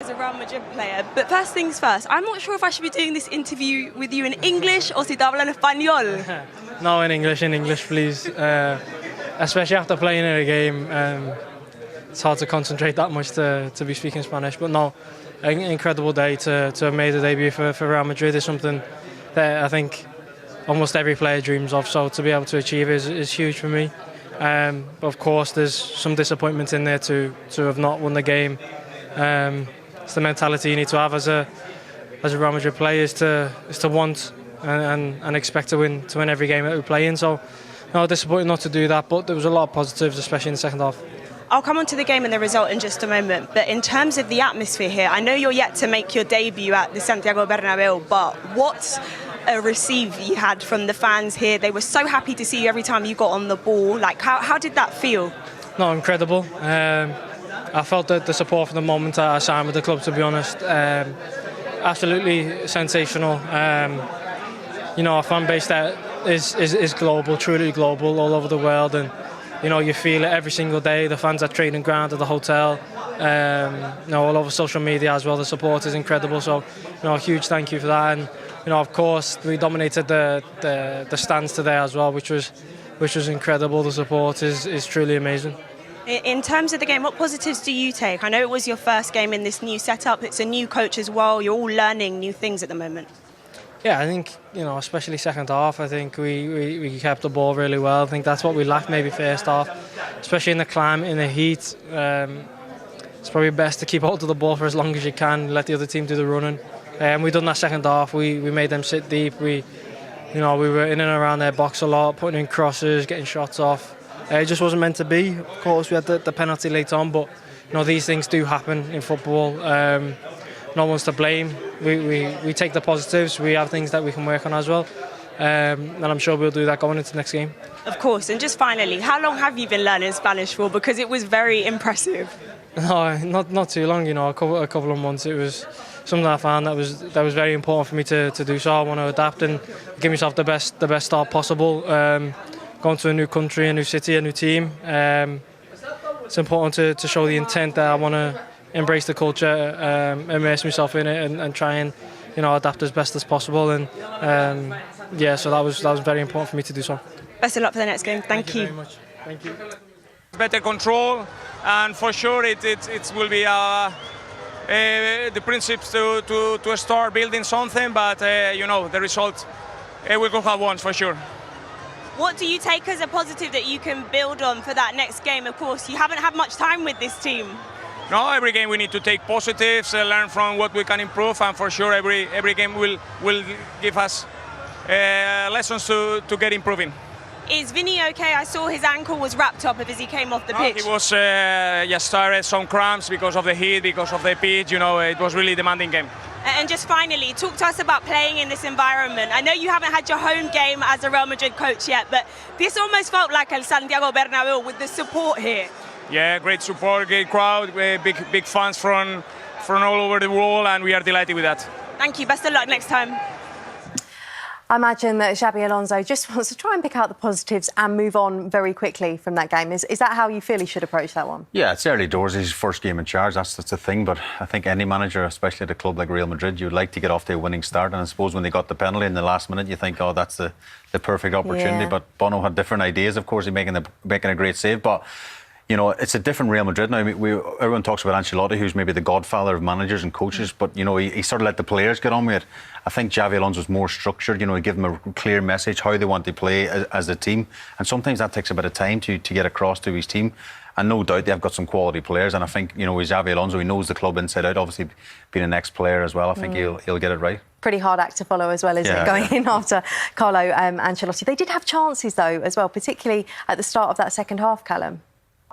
As a Real Madrid player, but first things first, I'm not sure if I should be doing this interview with you in English or si te hablo en español. No, in English, please. Especially after playing in a game, it's hard to concentrate that much to be speaking Spanish. But no, an incredible day to have made a debut for Real Madrid is something that I think almost every player dreams of. So to be able to achieve is huge for me. But of course, there's some disappointment in there to have not won the game. It's the mentality you need to have as a Real Madrid player is to want and expect to win every game that we play in. So, no, disappointed not to do that, but there was a lot of positives, especially in the second half. I'll come on to the game and the result in just a moment, but in terms of the atmosphere here, I know you're yet to make your debut at the Santiago Bernabeu, but what a receive you had from the fans here. They were so happy to see you every time you got on the ball. Like, how did that feel? No, incredible. I felt the support from the moment I signed with the club, to be honest. Absolutely sensational. Our fan base that is global, truly global, all over the world, and you feel it every single day. The fans at training ground, at the hotel, all over social media as well. The support is incredible. So, a huge thank you for that. And of course, we dominated the stands today as well, which was incredible. The support is truly amazing. In terms of the game, what positives do you take? I know it was your first game in this new setup. It's a new coach as well. You're all learning new things at the moment. Yeah, I think, especially second half, I think we kept the ball really well. I think that's what we lacked maybe first half, especially in the climate, in the heat. It's probably best to keep hold of the ball for as long as you can, let the other team do the running. We done that second half. We made them sit deep. We were in and around their box a lot, putting in crosses, getting shots off. It just wasn't meant to be. Of course, we had the penalty late on, but these things do happen in football. No one's to blame. We take the positives. We have things that we can work on as well, and I'm sure we'll do that going into the next game. Of course. And just finally, how long have you been learning Spanish for? Because it was very impressive. No, not too long. A couple of months. It was something I found that was very important for me to do. So I want to adapt and give myself the best start possible. Going to a new country, a new city, a new team. It's important to show the intent that I want to embrace the culture, immerse myself in it, and try and adapt as best as possible. And so that was very important for me to do so. Best of luck for the next game. Thank you very much. Thank you. Better control, and for sure it will be the principles to start building something. But the result we could have won for sure. What do you take as a positive that you can build on for that next game? Of course, you haven't had much time with this team. No, every game we need to take positives, learn from what we can improve, and for sure every game will give us lessons to get improving. Is Vinny okay? I saw his ankle was wrapped up as he came off the pitch. He was started some cramps because of the heat, because of the pitch. It was really demanding game. And just finally, talk to us about playing in this environment. I know you haven't had your home game as a Real Madrid coach yet, but this almost felt like El Santiago Bernabeu with the support here. Yeah, great support, great crowd, big fans from all over the world, and we are delighted with that. Thank you. Best of luck next time. I imagine that Xabi Alonso just wants to try and pick out the positives and move on very quickly from that game. Is that how you feel he should approach that one? Yeah, it's early doors. It's his first game in charge. That's the thing. But I think any manager, especially at a club like Real Madrid, you'd like to get off to a winning start. And I suppose when they got the penalty in the last minute, you think, oh, that's the perfect opportunity. Yeah. But Bono had different ideas. Of course, he's making a great save. But it's a different Real Madrid now. Everyone talks about Ancelotti, who's maybe the godfather of managers and coaches, but he sort of let the players get on with it. I think Xabi Alonso's more structured. He give them a clear message how they want to play as a team, and sometimes that takes a bit of time to get across to his team. And no doubt they've got some quality players, and I think with Xabi Alonso, he knows the club inside out. Obviously, being an ex-player as well, I think he'll get it right. Pretty hard act to follow as well, isn't it? Going in after Carlo Ancelotti. They did have chances though as well, particularly at the start of that second half, Callum.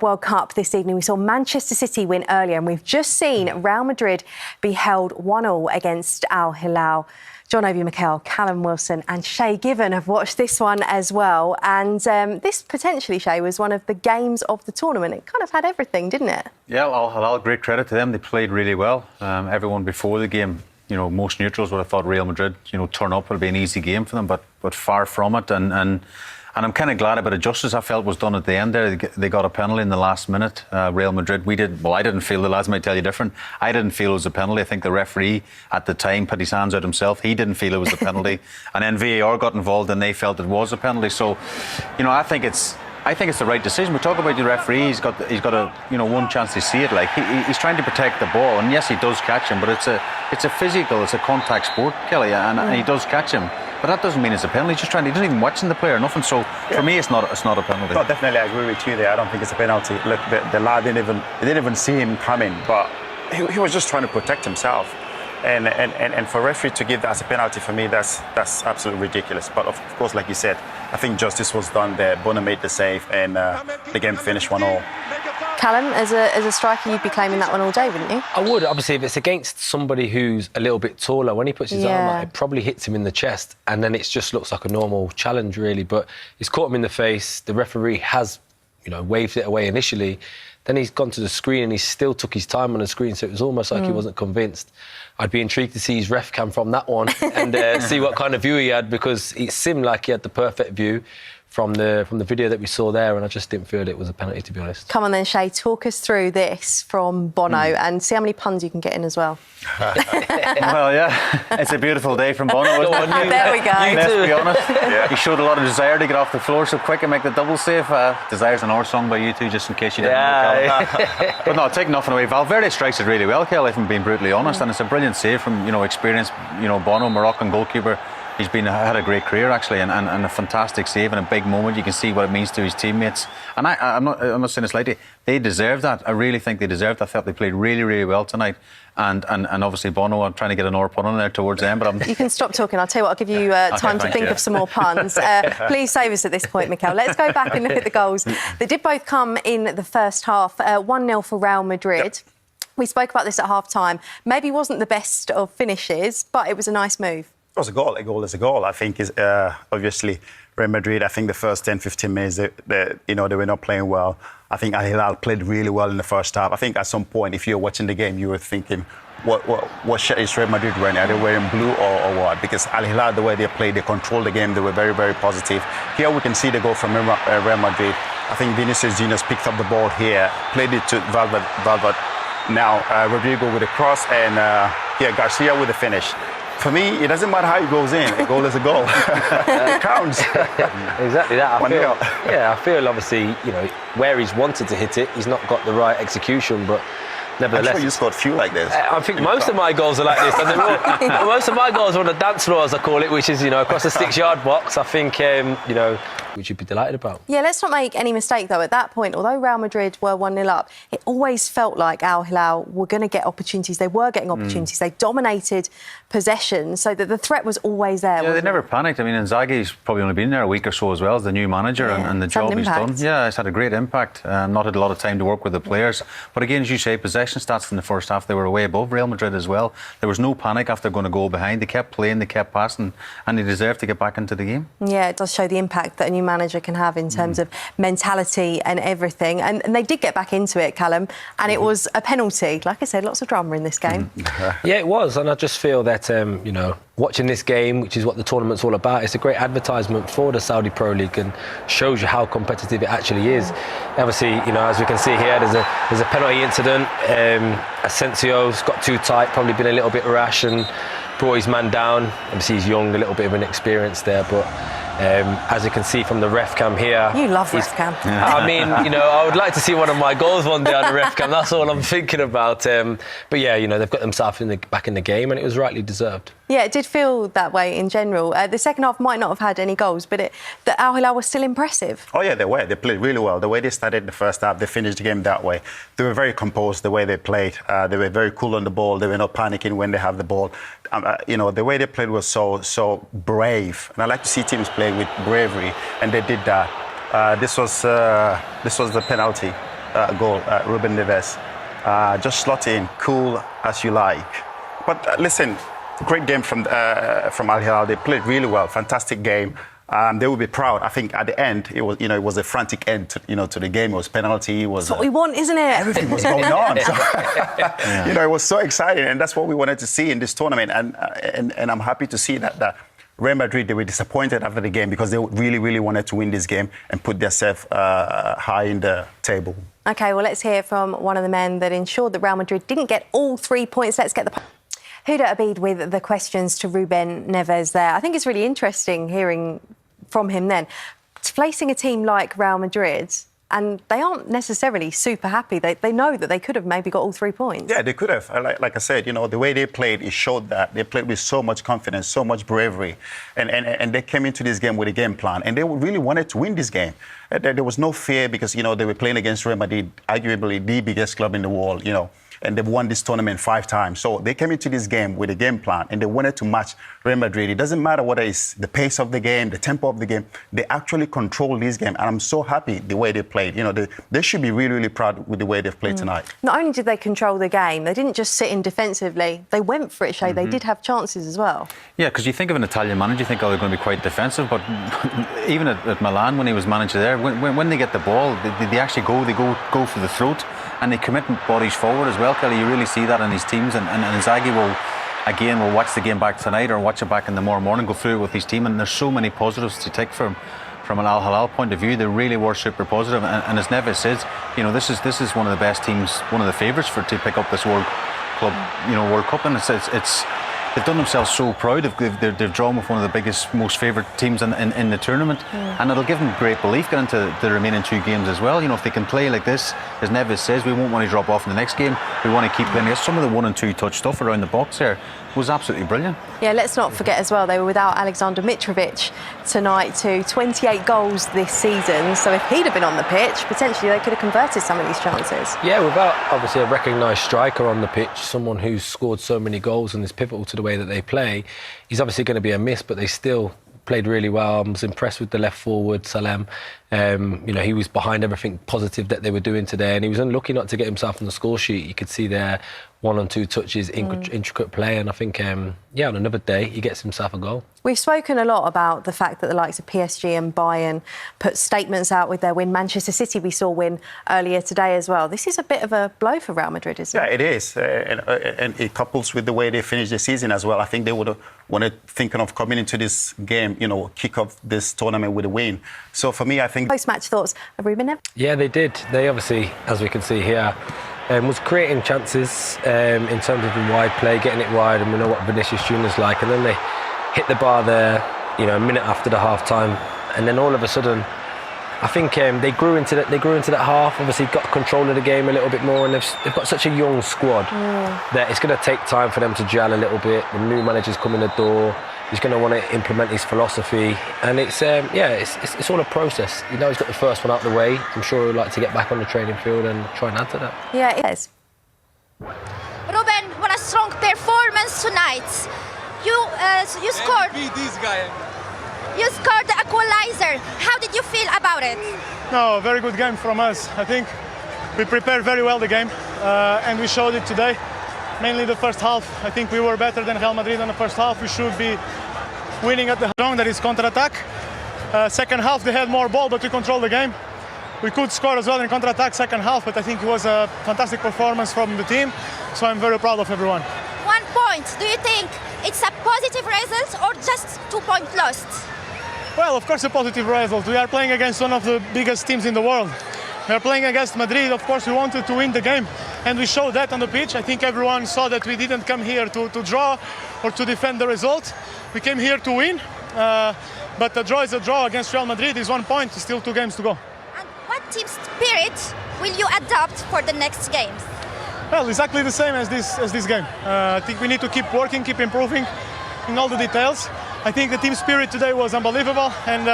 World Cup this evening, we saw Manchester City win earlier, and we've just seen Real Madrid be held 1-1 against Al Hilal. John Obi Mikel, Callum Wilson and Shay Given have watched this one as well. And this potentially, Shay, was one of the games of the tournament. It kind of had everything, didn't it? Yeah, Al Hilal, great credit to them. They played really well. Everyone before the game, most neutrals would have thought Real Madrid, turn up, it'll be an easy game for them, but far from it. And And I'm kind of glad about it. Justice, I felt, was done at the end there. They got a penalty in the last minute. Real Madrid, I didn't feel, the lads might tell you different. I didn't feel it was a penalty. I think the referee at the time put his hands out himself. He didn't feel it was a penalty. And then VAR got involved and they felt it was a penalty. So, I think it's the right decision. We talk about the referee. He's got a one chance to see it. Like he's trying to protect the ball, and yes, he does catch him. But it's a physical, it's a contact sport, Kelly, and he does catch him. But that doesn't mean it's a penalty. He's just he doesn't even watching the player, nothing. So for me, it's not a penalty. No, definitely, I agree with you there. I don't think it's a penalty. Look, the lad didn't even see him coming, but he was just trying to protect himself. And for referee to give that as a penalty, for me, that's absolutely ridiculous. But of course, like you said, I think justice was done there. Bono made the save, and the game finished 1-1. Callum, as a striker, you'd be claiming that one all day, wouldn't you? I would. Obviously, if it's against somebody who's a little bit taller, when he puts his arm out, it probably hits him in the chest, and then it just looks like a normal challenge, really. But he's caught him in the face. The referee has, waved it away initially. Then he's gone to the screen and he still took his time on the screen, so it was almost like he wasn't convinced. I'd be intrigued to see his ref cam from that one and see what kind of view he had, because it seemed like he had the perfect view from the video that we saw there, and I just didn't feel it was a penalty, to be honest. Come on then, Shay, talk us through this from Bono and see how many puns you can get in as well. Well, yeah, it's a beautiful day from Bono, isn't it? There we go. Let's be honest. He showed a lot of desire to get off the floor so quick and make the double save. Desire's an hour song by you two, just in case you didn't know. But no, take nothing away. Valverde strikes it really well, Kelly, if I'm being brutally honest, and it's a brilliant save from experienced Bono, Moroccan goalkeeper. He's had a great career, actually, and a fantastic save and a big moment. You can see what it means to his teammates. And I'm not saying this lightly. They deserve that. I really think they deserved that. I thought they played really, really well tonight. And obviously Bono, I'm trying to get an hour pun on there towards them. But You can stop talking. I'll tell you what, I'll give you time to think of some more puns. Please save us at this point, Mikel. Let's go back and look at the goals. They did both come in the first half. 1-0 for Real Madrid. Yep. We spoke about this at half-time. Maybe wasn't the best of finishes, but it was a nice move. It was a goal. A goal is a goal. I think is obviously Real Madrid. I think the first 10-15 minutes, they were not playing well. I think Hilal played really well in the first half. I think at some point, if you're watching the game, you were thinking, what shirt is Real Madrid wearing? Are they wearing blue or what? Because Hilal, the way they played, they controlled the game. They were very, very positive. Here we can see the goal from Real Madrid. I think Vinicius Junior picked up the ball here, played it to Valverde. Now Rodrigo with a cross, and here Garcia with the finish. For me, it doesn't matter how it goes in. A goal is a goal. It counts. Exactly that. I feel obviously, where he's wanted to hit it, he's not got the right execution, but nevertheless. I'm sure you scored a few like this. I think most of my goals are like this. And most of my goals are on the dance floor, as I call it, which is, across the 6-yard box. I think, which you'd be delighted about. Yeah, let's not make any mistake, though. At that point, although Real Madrid were 1-0 up, it always felt like Al Hilal were going to get opportunities. They were getting opportunities. They dominated possession, so that the threat was always there. Yeah, they never panicked. I mean, Inzaghi's probably only been there a week or so as well as the new manager, and the job he's done. Yeah, it's had a great impact. Not had a lot of time to work with the players. But again, as you say, possession stats in the first half, they were way above Real Madrid as well. There was no panic after going to go behind. They kept playing, they kept passing, and they deserved to get back into the game. Yeah, it does show the impact that a new manager can have in terms of mentality and everything. And they did get back into it, Callum, and it was a penalty. Like I said, lots of drama in this game. Yeah, it was. And I just feel that, watching this game, which is what the tournament's all about, it's a great advertisement for the Saudi Pro League and shows you how competitive it actually is. Obviously, as we can see here, there's a penalty incident. Asensio's got too tight, probably been a little bit rash and brought his man down. Obviously, he's young, a little bit of inexperience there, but as you can see from the ref cam here... You love ref cam. I mean, I would like to see one of my goals one day on the ref cam. That's all I'm thinking about. But yeah, they've got themselves back in the game, and it was rightly deserved. Yeah, it did feel that way in general. The second half might not have had any goals, but the Al Hilal was still impressive. Oh, yeah, they were. They played really well. The way they started the first half, they finished the game that way. They were very composed the way they played. They were very cool on the ball. They were not panicking when they have the ball. The way they played was so brave. And I like to see teams play with bravery, and they did that. This was the penalty goal, Ruben Neves. Just slot in, cool as you like. But listen, great game from Al Hilal. They played really well. Fantastic game. They will be proud. I think at the end, it was a frantic end to the game. It was penalty. It was that's what we want, isn't it? Everything was going on. So, it was so exciting, and that's what we wanted to see in this tournament. And I'm happy to see that Real Madrid, they were disappointed after the game because they really, really wanted to win this game and put themselves high in the table. OK, well, let's hear from one of the men that ensured that Real Madrid didn't get all 3 points. Let's get the... Huda Abid with the questions to Ruben Neves there. I think it's really interesting hearing from him then. Facing a team like Real Madrid, and they aren't necessarily super happy. They know that they could have maybe got all 3 points. Yeah, they could have. Like I said, you know, the way they played, it showed that they played with so much confidence, so much bravery. And they came into this game with a game plan. And they really wanted to win this game. There was no fear because, you know, they were playing against Real Madrid, arguably the biggest club in the world, you know. And they've won this tournament 5 times. So they came into this game with a game plan and they wanted to match Real Madrid. It doesn't matter whether it's the pace of the game, the tempo of the game. They actually control this game. And I'm so happy the way they played. You know, they should be really, really proud with the way they've played tonight. Not only did they control the game, they didn't just sit in defensively. They went for it, Shay. They did have chances as well. Yeah, because you think of an Italian manager, you think, oh, they're going to be quite defensive. But even at Milan, when he was manager there, when they get the ball, they actually go for the throat. And they commit bodies forward as well, Kelly. You really see that in his teams. And Inzaghi will watch the game back tonight or watch it back in the morning, go through it with his team. And there's so many positives to take from an Al Hilal point of view. They really were super positive. And as Neves says, you know, this is one of the best teams, one of the favourites to pick up this World Cup. And it's they've done themselves so proud. They've drawn with one of the biggest, most favourite teams in the tournament. And it'll give them great belief going into the remaining 2 games as well. You know, if they can play like this, as Neves says, we won't want to drop off in the next game. We want to keep playing. Some of the 1 and 2 touch stuff around the box there was absolutely brilliant. Yeah, let's not forget as well, they were without Alexander Mitrovic tonight too. 28 goals this season. So if he'd have been on the pitch, potentially they could have converted some of these chances. Yeah, without obviously a recognised striker on the pitch, someone who's scored so many goals and is pivotal to the way that they play, he's obviously going to be a miss, but they still played really well. I was impressed with the left forward, Salem. You know, he was behind everything positive that they were doing today, and he was unlucky not to get himself on the score sheet. You could see there 1 and 2 touches, intricate play, and I think, yeah, on another day, he gets himself a goal. We've spoken a lot about the fact that the likes of PSG and Bayern put statements out with their win. Manchester City we saw win earlier today as well. This is a bit of a blow for Real Madrid, isn't it? Yeah, it is. And it couples with the way they finished the season as well. I think they would have thinking of coming into this game, you know, kick off this tournament with a win. So for me, I think... Post-match thoughts of Ruben Neves? Yeah, they did. They obviously, as we can see here, was creating chances in terms of the wide play, getting it wide, and we know what Vinicius Junior's like. And then they hit the bar there, you know, a minute after the half-time, and then all of a sudden, I think they grew into that half. Obviously, got control of the game a little bit more, and they've got such a young squad that it's going to take time for them to gel a little bit. The new manager's come in the door. He's going to want to implement his philosophy, and it's all a process. You know, he's got the first one out the way. I'm sure he'd like to get back on the training field and try and add to that. Yeah, it is. Ruben, what a strong performance tonight. You scored. This guy. You scored the equalizer. How did you feel about it? No, very good game from us. I think we prepared very well the game, and we showed it today. Mainly the first half. I think we were better than Real Madrid in the first half. We should be winning at the wrong. That is counter-attack. Second half they had more ball, but we controlled the game. We could score as well in counter-attack second half, but I think it was a fantastic performance from the team. So I'm very proud of everyone. 1 point. Do you think it's a positive result or just 2 points lost? Well, of course, a positive result. We are playing against one of the biggest teams in the world. We are playing against Madrid. Of course, we wanted to win the game, and we showed that on the pitch. I think everyone saw that we didn't come here to draw or to defend the result. We came here to win, but a draw is a draw against Real Madrid. Is 1 point, still 2 games to go. And what team spirit will you adopt for the next games? Well, exactly the same as this game. I think we need to keep working, keep improving in all the details. I think the team spirit today was unbelievable, and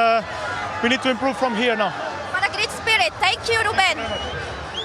we need to improve from here now. What a great spirit. Thank you, Ruben.